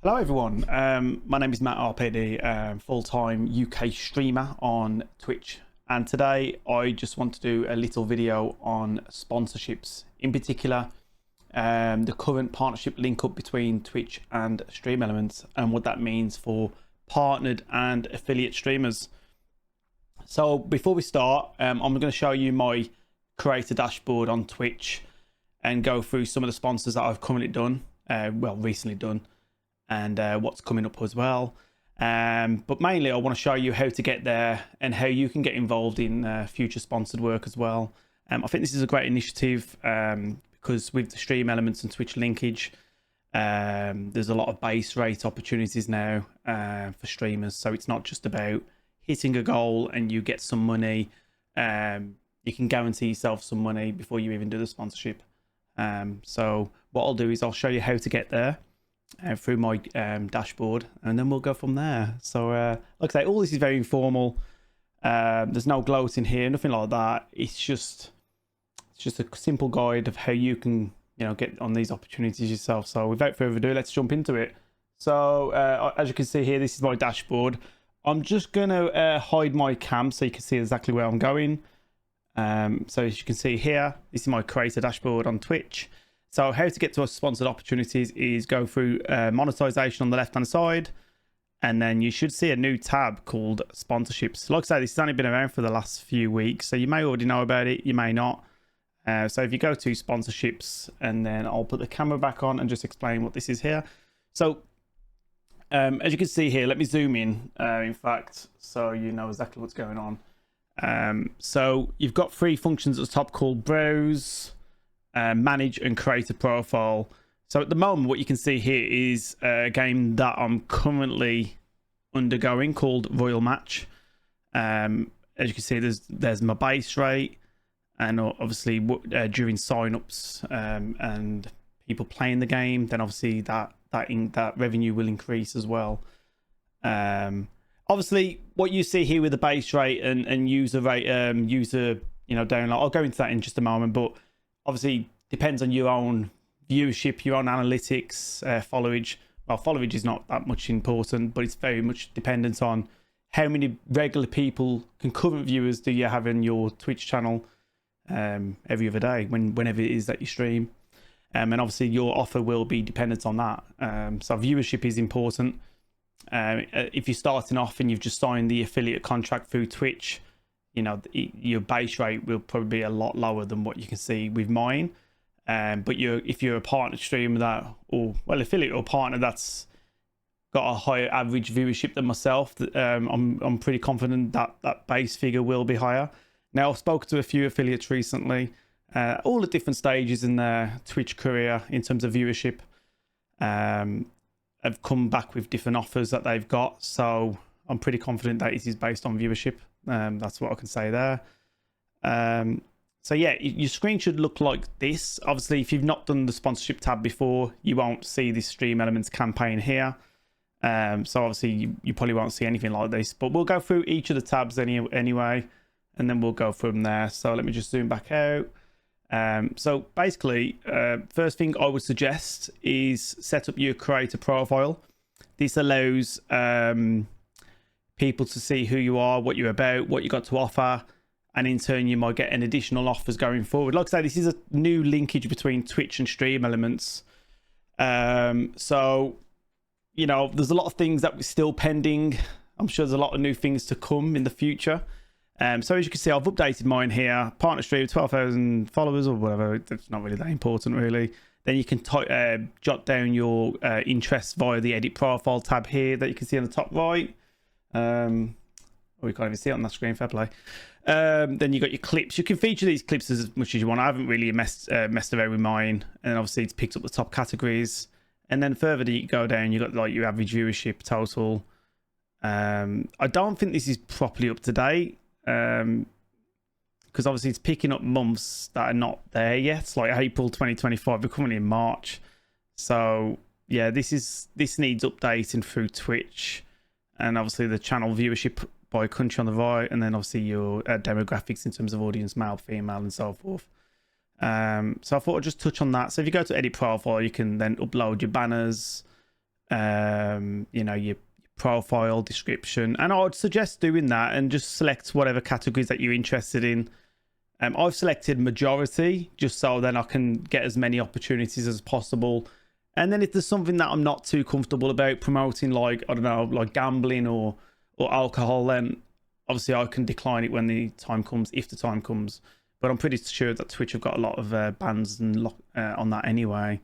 Hello everyone, my name is Matt RPD, full-time UK streamer on Twitch, and today I just want to do a little video on sponsorships, in particular the current partnership link up between Twitch and StreamElements and what that means for partnered and affiliate streamers. So before we start, I'm going to show you my creator dashboard on Twitch and go through some of the sponsors that I've currently done, recently done, and what's coming up as well. But mainly I want to show you how to get there and how you can get involved in future sponsored work as well. I think this is a great initiative because with the StreamElements and Twitch linkage, there's a lot of base rate opportunities now for streamers. So it's not just about hitting a goal and you get some money. You can guarantee yourself some money before you even do the sponsorship. So what I'll do is I'll show you how to get there through my dashboard, and then we'll go from there. So like I say, all this is very informal. There's no gloating here, nothing like that. It's just a simple guide of how you can get on these opportunities yourself. So without further ado, let's jump into it. So as you can see here, this is my dashboard. I'm just gonna hide my cam so you can see exactly where I'm going. So as you can see here, this is my creator dashboard on Twitch. So how to get to our sponsored opportunities is go through monetization on the left hand side, and then you should see a new tab called sponsorships. Like I say, this has only been around for the last few weeks, so you may already know about it, you may not. So if you go to sponsorships, and then I'll put the camera back on and just explain what this is here. So as you can see here, let me zoom in fact, so you know exactly what's going on. So you've got three functions at the top called browse, manage and create a profile. So at the moment what you can see here is a game that I'm currently undergoing called Royal Match. As you can see, there's my base rate, and obviously during sign-ups and people playing the game, then obviously that revenue will increase as well. Obviously what you see here with the base rate and user rate, download, I'll go into that in just a moment, but obviously depends on your own viewership, your own analytics, followage. Well, followage is not that much important, but it's very much dependent on how many regular people, concurrent viewers, do you have in your Twitch channel every other day, whenever it is that you stream. And obviously your offer will be dependent on that. So viewership is important. If you're starting off and you've just signed the affiliate contract through Twitch, your base rate will probably be a lot lower than what you can see with mine. But if you're a partner streamer affiliate or partner that's got a higher average viewership than myself, I'm pretty confident that base figure will be higher. Now, I've spoken to a few affiliates recently, all at different stages in their Twitch career in terms of viewership. Have come back with different offers that they've got, so I'm pretty confident that it is based on viewership. That's what I can say there. So yeah, your screen should look like this. Obviously, if you've not done the sponsorship tab before, you won't see this StreamElements campaign here. So obviously you probably won't see anything like this, but we'll go through each of the tabs anyway, and then we'll go from there. So let me just zoom back out. So basically, first thing I would suggest is set up your creator profile. This allows people to see who you are, what you're about, what you got to offer, and in turn you might get an additional offers going forward. Like I say, this is a new linkage between Twitch and StreamElements. So there's a lot of things that we're still pending. I'm sure there's a lot of new things to come in the future. So as you can see, I've updated mine here. Partner stream, 12,000 followers or whatever. It's not really that important, really. Then you can jot down your interests via the edit profile tab here that you can see on the top right. We can't even see it on that screen, fair play. Then you got your clips. You can feature these clips as much as you want. I haven't really messed around with mine, and obviously it's picked up the top categories. And then further you go down, you got like your average viewership total. I don't think this is properly up to date, because obviously it's picking up months that are not there yet. It's like April 2025. We're currently in March, so yeah, this needs updating through Twitch, and obviously the channel viewership by country on the right, and then obviously your demographics in terms of audience, male, female, and so forth. So I thought I'd just touch on that. So if you go to edit profile, you can then upload your banners, you know, your profile description, and I would suggest doing that and just select whatever categories that you're interested in. I've selected majority just so then I can get as many opportunities as possible. And then if there's something that I'm not too comfortable about promoting, like, I don't know, like gambling or alcohol, then obviously I can decline it when the time comes, if the time comes. But I'm pretty sure that Twitch have got a lot of bans and on that anyway.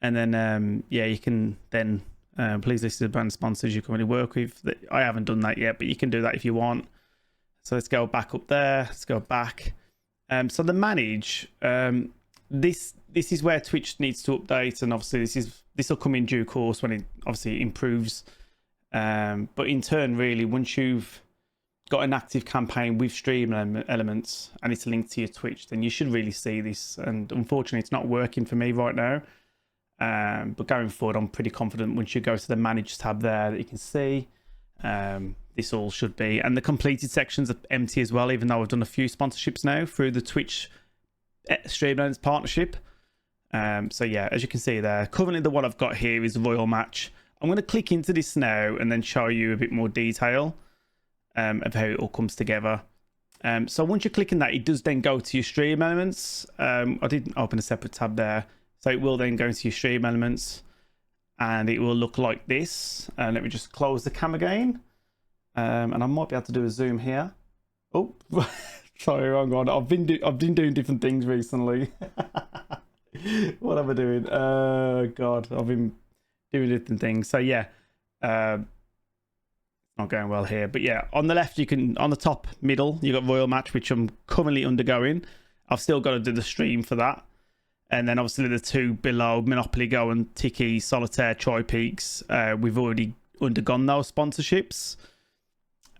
And then, yeah, you can then please list the brand sponsors you currently work with. I haven't done that yet, but you can do that if you want. So let's go back up there. Let's go back. So the manage, this is where Twitch needs to update, and obviously this will come in due course when it obviously improves. But in turn, really, once you've got an active campaign with StreamElements and it's linked to your Twitch, then you should really see this. And unfortunately, it's not working for me right now. But going forward, I'm pretty confident once you go to the Manage tab there that you can see this all should be. And the completed sections are empty as well, even though I've done a few sponsorships now through the Twitch StreamElements partnership. So yeah, as you can see there, currently the one I've got here is the Royal Match. I'm going to click into this now and then show you a bit more detail of how it all comes together. So once you click in that, it does then go to your StreamElements. I didn't open a separate tab there. So it will then go into your StreamElements and it will look like this. Let me just close the cam again. And I might be able to do a zoom here. Oh, sorry, wrong one. I've been doing different things recently. What am I doing? God, I've been doing different things. So yeah, not going well here. But yeah, on the left, you can, on the top middle, you got Royal Match, which I'm currently undergoing. I've still got to do the stream for that. And then obviously the two below, Monopoly Go and Tiki, Solitaire, Choi Peaks, we've already undergone those sponsorships.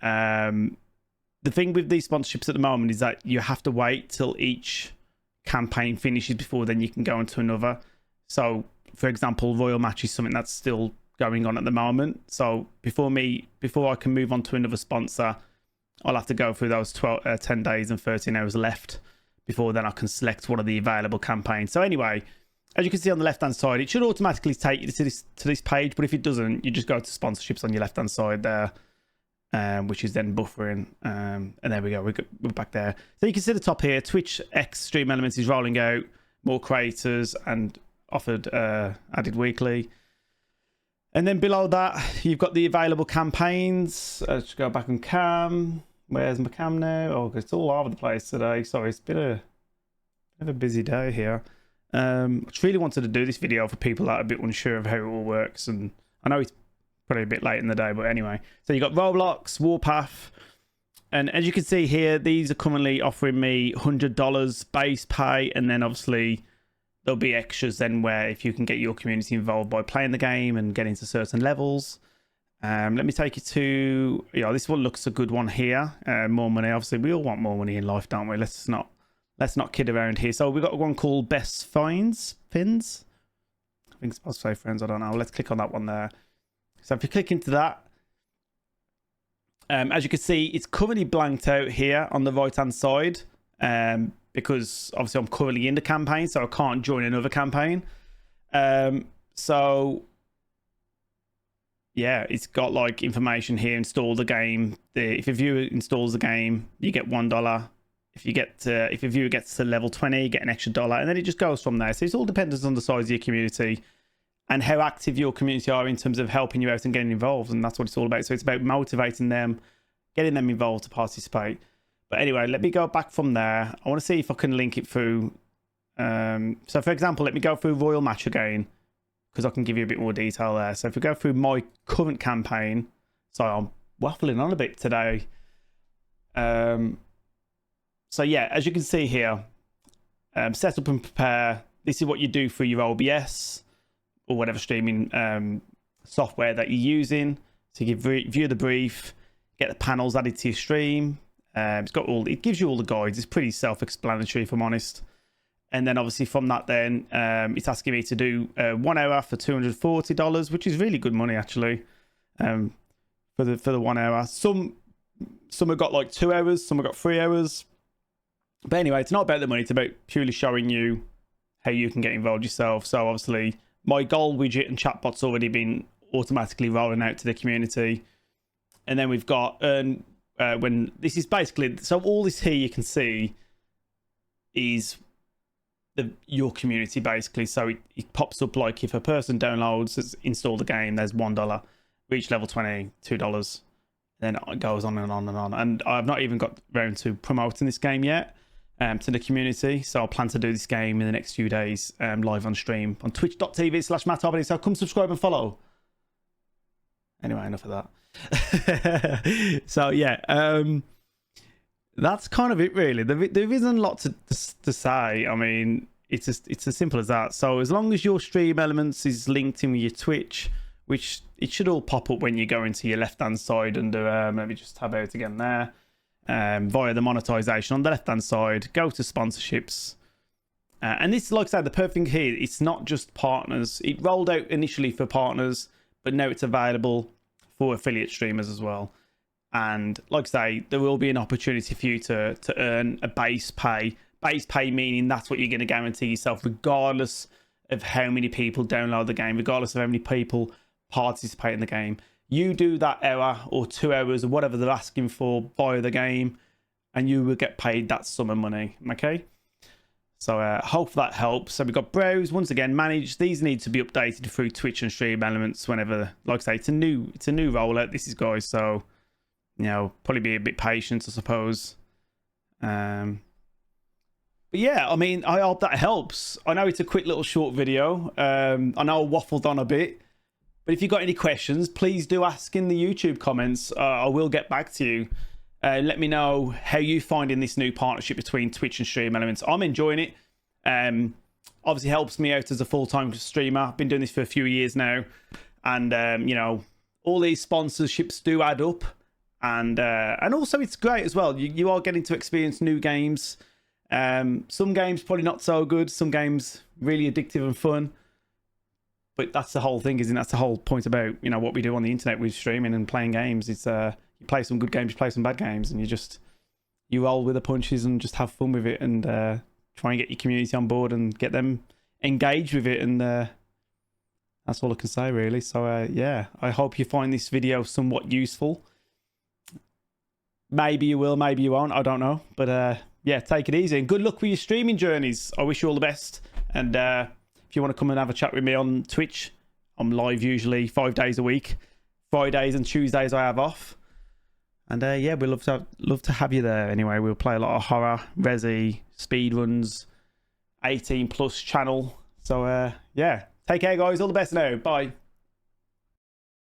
The thing with these sponsorships at the moment is that you have to wait till each campaign finishes before then you can go into another. So, for example, Royal Match is something that's still going on at the moment. So before I can move on to another sponsor, I'll have to go through those 10 days and 13 hours left before then I can select one of the available campaigns. So anyway, as you can see on the left-hand side, it should automatically take you to this page, but if it doesn't, you just go to sponsorships on your left-hand side there, which is then buffering. And there we go, we're back there. So you can see the top here, Twitch X StreamElements is rolling out more creators and offered added weekly. And then below that, you've got the available campaigns. Let's go back on cam. Where's my cam now? Oh, it's all over the place today. Sorry, it's been a busy day here. I just really wanted to do this video for people that are a bit unsure of how it all works. And I know it's probably a bit late in the day, but anyway. So you got Roblox, Warpath. And as you can see here, these are currently offering me $100 base pay. And then obviously there'll be extras then where if you can get your community involved by playing the game and getting to certain levels. Let me take you to, yeah, this one looks a good one here. More money. Obviously, we all want more money in life, don't we? Let's not kid around here. So we've got one called Best Fins. I think it's supposed to say friends. I don't know. Let's click on that one there. So if you click into that, as you can see, it's currently blanked out here on the right-hand side because obviously I'm currently in the campaign, so I can't join another campaign. So yeah, it's got like information here. Install the game. If a viewer installs the game, you get $1. If a viewer gets to level 20, you get an extra $1, and then it just goes from there. So it's all dependent on the size of your community and how active your community are in terms of helping you out and getting involved, and that's what it's all about. So it's about motivating them, getting them involved to participate. But anyway, let me go back from there. I want to see if I can link it through. So for example, let me go through Royal Match again, because I can give you a bit more detail there. So if we go through my current campaign, sorry, I'm waffling on a bit today. So yeah, as you can see here, set up and prepare. This is what you do for your OBS or whatever streaming software that you're using. So you view the brief, get the panels added to your stream. It gives you all the guides. It's pretty self-explanatory, if I'm honest. And then obviously from that, then it's asking me to do 1 hour for $240, which is really good money actually. For the 1 hour. Some have got like 2 hours, some have got 3 hours. But anyway, it's not about the money. It's about purely showing you how you can get involved yourself. So obviously, my goal widget and chatbot's already been automatically rolling out to the community. And then we've got when this is basically, so all this here you can see is your community basically. So it pops up like if a person downloads, has installed the game, there's $1, reach level 20, $2, then it goes on and on and on. And I've not even got around to promoting this game yet to the community, so I'll plan to do this game in the next few days live on stream on twitch.tv/MattRPD. So come subscribe and follow. Anyway, enough of that. So yeah, that's kind of it really. There isn't a lot to say. I mean, it's as simple as that. So as long as your StreamElements is linked in with your Twitch, which it should all pop up when you go into your left hand side under let me just tab out again there, via the monetization on the left hand side, go to sponsorships, and this, like I said, the perfect thing here, it's not just partners. It rolled out initially for partners, but now it's available for affiliate streamers as well. And like I say, there will be an opportunity for you to earn a base pay meaning that's what you're going to guarantee yourself regardless of how many people download the game, regardless of how many people participate in the game. You do that hour or 2 hours or whatever they're asking for via the game, and you will get paid that sum of money. Okay, so hope that helps. So we've got browse, once again, manage. These need to be updated through Twitch and StreamElements whenever, like I say, it's a new rollout. This is, guys, so you know, probably be a bit patient, I suppose. But yeah, I mean, I hope that helps. I know it's a quick little short video. I know I waffled on a bit, but if you've got any questions, please do ask in the YouTube comments. I will get back to you. Let me know how you finding this new partnership between Twitch and StreamElements. I'm enjoying it. Obviously helps me out as a full-time streamer. I've been doing this for a few years now, and you know, all these sponsorships do add up, and also it's great as well. You are getting to experience new games. Some games probably not so good. Some games really addictive and fun. But that's the whole thing, isn't it? That's the whole point about, you know, what we do on the internet with streaming and playing games. It's you play some good games, you play some bad games, and you roll with the punches and just have fun with it, and try and get your community on board and get them engaged with it. And that's all I can say, really. So yeah, I hope you find this video somewhat useful. Maybe you will, maybe you won't. I don't know. But yeah, take it easy and good luck with your streaming journeys. I wish you all the best. And if you want to come and have a chat with me on Twitch, I'm live usually 5 days a week. Fridays and Tuesdays I have off. And yeah, we'd love to have you there. Anyway, we'll play a lot of horror, resi, speedruns, 18+ channel. So yeah, take care, guys. All the best now. Bye.